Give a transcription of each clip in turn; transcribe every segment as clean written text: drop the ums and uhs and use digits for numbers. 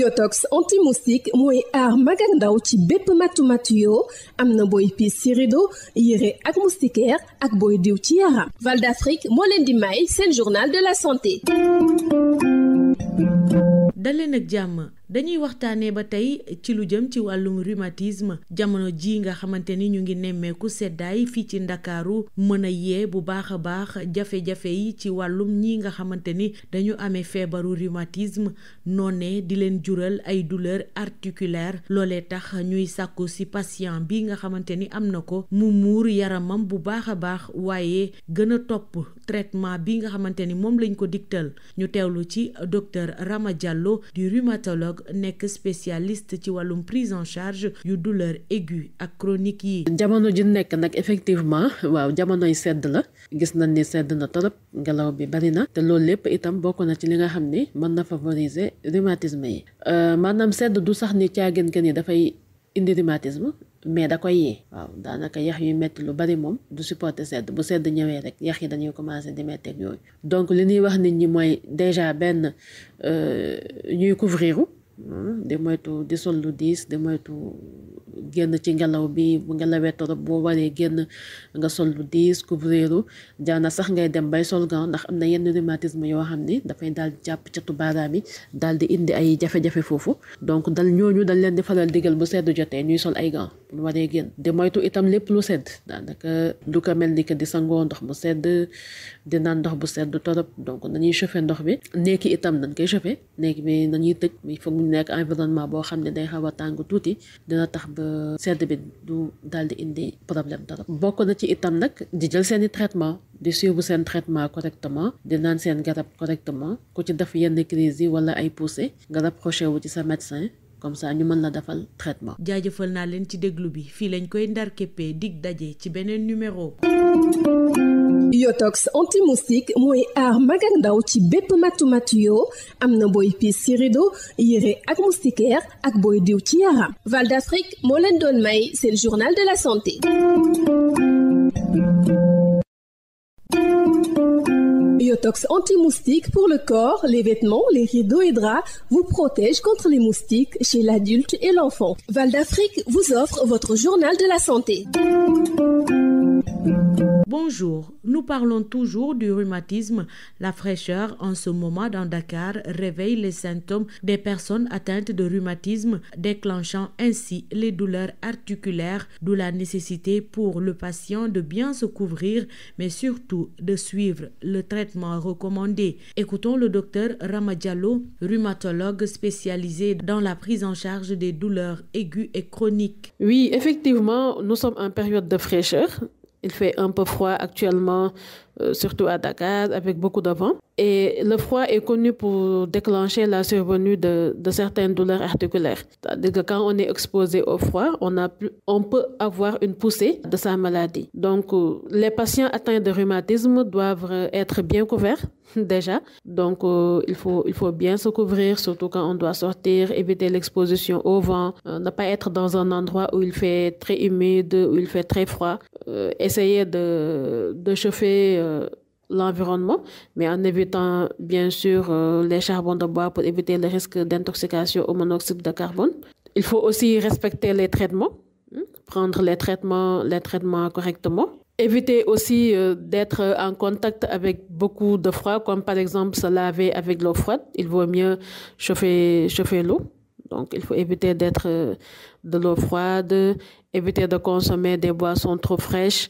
Yotox anti-moustique mooy aar mag ak ndaw ci bépp matu-matu yoo am na booy piis ci rido yére ak moustiquaire ak booy diw ci yaram. Val d'Afrique moo leen di may seen journal de la santé. daleen ak jàmm dañuy waxtaanee ba tey ci lu jëm ci wàllum rhumatisme jamono ji nga xamante ni ñu ngi nemmeeku seddaay fii ci Ndakaaru mën a yee bu baax a baax jafe-jafe yi ci wàllum ñi nga xamante ni dañu amee feebaru rhumatisme noonee di leen jural ay douleur articulaire loolee tax ñuy sàkku ci patient bi nga xamante ni am na ko mu muur yaramam bu baax a baax waaye gën a topp traitement bi nga xamante ni moom lañ ko digtal ñu teewlu ci docteur Rama Diallo du rhumatologue nekk spécialiste ci wàllum prise en charge yu douleur aiguë ak chronique yi. jamono ji nekk nag effectivement waaw jamonoy sedd la gis nañ ni sedd na torop ngelaw bi bari na te loolu lépp itam bokk na ci li nga xam ni mën na favoriser rhumatisme yi maanaam sedd du sax ni caagin que ni dafay indi rhumatisme mais da koy yee waaw daanaka yax yu metti lu bari moom du supporter sedd bu sedd ñëwee rek yax yi dañuy commencer di metti ak yooyu donc li ñuy wax nit ñi mooy déjà benn ñuy couvriru di moytu di sol lu diis di moytu génn ci ngelaw bi bu ngelawee torop boo waree génn nga sol lu diis couvriru jaana sax ngay dem bay sol gant ndax am na yenn rhumatisme yoo xam ni dafay daal di jàpp catu baaraam yi daal di indi ay jafe-jafe foofu donc ñooñu dañ leen di faral digal bu sedd jotee ñuy sol ay gant bu waree génn di moytu itam lépp lu sedd daanaka du ko mel ni que di sangoo ndox bu sedd di naan ndox bu sedd torop donc nañuy chauffer ndox bi néegi itam nañ koy chauffer néegi bi nañuy tëj mi foog mu nekk environnement boo xam ne day xaw a tàng tuuti dina tax ba sedd bi du daal di indi problème dara bokk na ci itam nag di jël seeni traitement di suivre seen traitement correctement di naan seen garab correctement ku ci def yenn crise yi wala ay poussée nga rapproché wu ci sa médecin comme ça ñu mën la defal traitement. jaajëfal naa leen ci déglu bi fii lañ koy ndar képpee dig daje ci beneen numéro. Yotox anti-moustique mooy aar mag ak ndaw ci bépp matu-matu yoo am na booy piis ci rido yére ak moustiquaire ak booy diw ci yaram. Val d'Afrique moo leen doon may seen journal de la santé. Yotox anti-moustique pour le corps, les vêtements, les rideaux et draps vous protège contre les moustiques chez l'adulte et l'enfant. Val d'Afrique vous offre votre journal de la santé. Bonjour, nous parlons toujours du rhumatisme. La fraîcheur en ce moment dans Dakar réveille les symptômes des personnes atteintes de rhumatisme, déclenchant ainsi les douleurs articulaires, d'où la nécessité pour le patient de bien se couvrir, mais surtout de suivre le traitement recommandé. Écoutons le docteur Rama Diallo, rhumatologue spécialisé dans la prise en charge des douleurs aiguës et chroniques. Oui, effectivement, nous sommes en période de fraîcheur. Il fait un peu froid actuellement, surtout à Dakar, avec beaucoup de vent. Et le froid est connu pour déclencher la survenue de certaines douleurs articulaires. C'est-à-dire que quand on est exposé au froid, on peut avoir une poussée de sa maladie. Donc, les patients atteints de rhumatisme doivent être bien couverts déjà. Donc, il faut bien se couvrir, surtout quand on doit sortir, éviter l'exposition au vent, ne pas être dans un endroit où il fait très humide, où il fait très froid. Essayer de chauffer l'environnement, mais en évitant bien sûr les charbons de bois pour éviter le risque d'intoxication au monoxyde de carbone. Il faut aussi respecter les traitements, prendre les traitements correctement. Éviter aussi d'être en contact avec beaucoup de froid, comme par exemple se laver avec l'eau froide. Il vaut mieux chauffer l'eau. Donc, il faut éviter d'être de l'eau froide, éviter de consommer des boissons trop fraîches,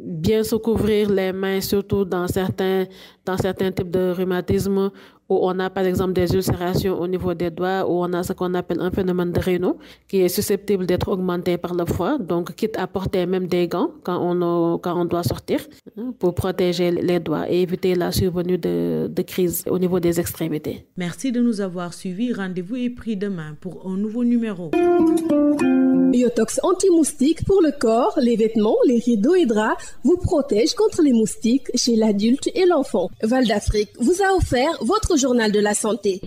bien se couvrir les mains, surtout dans certains types de rhumatisme où on a par exemple des ulcérations au niveau des doigts, où on a ce qu'on appelle un phénomène de Raynaud qui est susceptible d'être augmenté par le froid. Donc, quitte à porter même des gants quand on doit sortir pour protéger les doigts et éviter la survenue de crises au niveau des extrémités. Merci de nous avoir suivis. Rendez-vous est pris demain pour un nouveau numéro. Yotox anti-moustique pour le corps, les vêtements, les rideaux et draps vous protège contre les moustiques chez l'adulte et l'enfant. Val d'Afrique vous a offert votre journal de la santé.